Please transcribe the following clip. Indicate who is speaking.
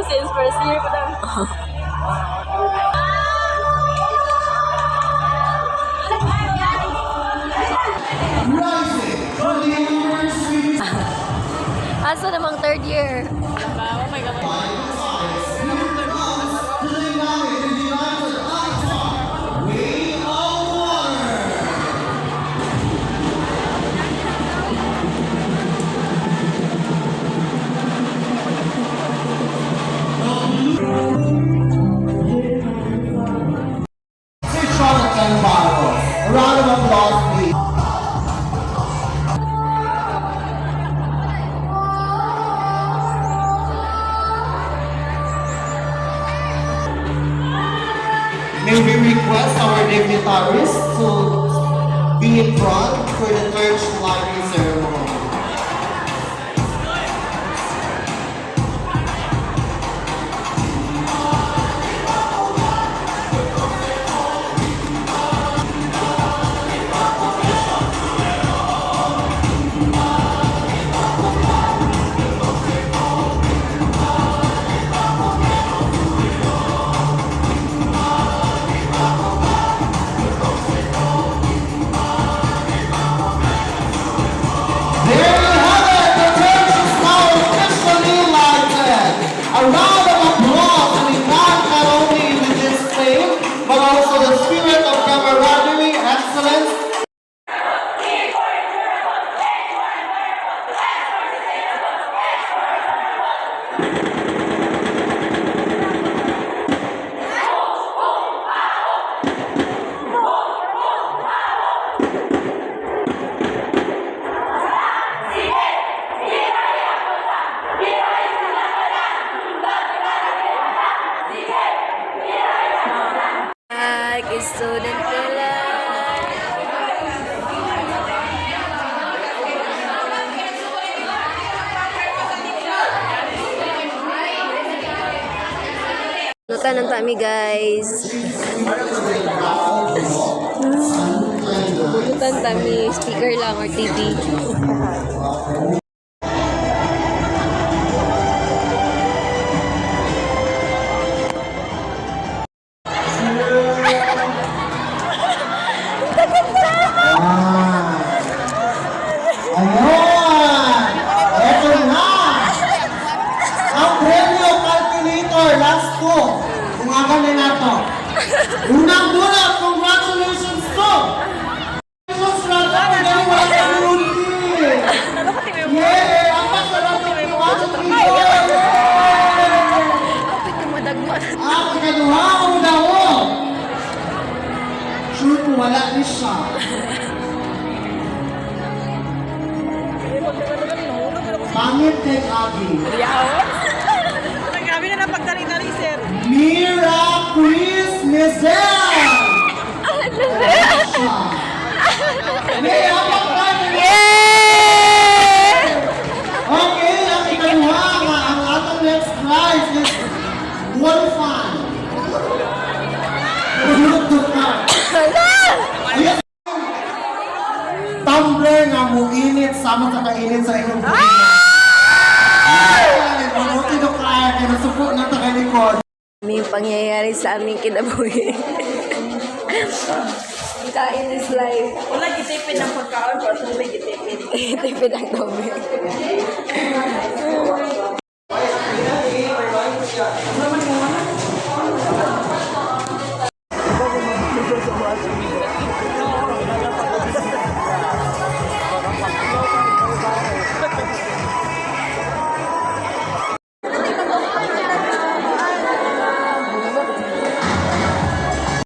Speaker 1: Since first year pa lang.
Speaker 2: Asa namang third year?
Speaker 1: Oh my God.
Speaker 3: A round of applause, please. May we request our dignitaries to be in front for the third lighting ceremony. A round of applause to be not only with this fame, but also the spirit of camaraderie, excellence.
Speaker 2: Student nila. Nutan ng tami guys. Nutan tami speaker lang or TV.
Speaker 3: Ayun! Eto na! Ang premyo calculator, last two. Kung agad na to. Unang-una, congratulations to! Yay! Ang masarap ng ang ikaduha ang daw. Sure kung wala ni siya. Pangit kay Abby.
Speaker 1: Grabe na napagdali-dali, sir.
Speaker 3: Mira Chris Mizel! May abang ka na. Okay, ang ikaluha nga, ang atong next prize is qualified. Tumbler nga mo init, sama sa kainit sa inyong buhay. Mabuti do kaya, kaya nasupo na tagalikod.
Speaker 2: May pangyayari sa aming kinabuhi. Kain is life.
Speaker 1: Wala gitipid ng pagkaon, pero sa may gitipid.
Speaker 2: Tipid ang tubig.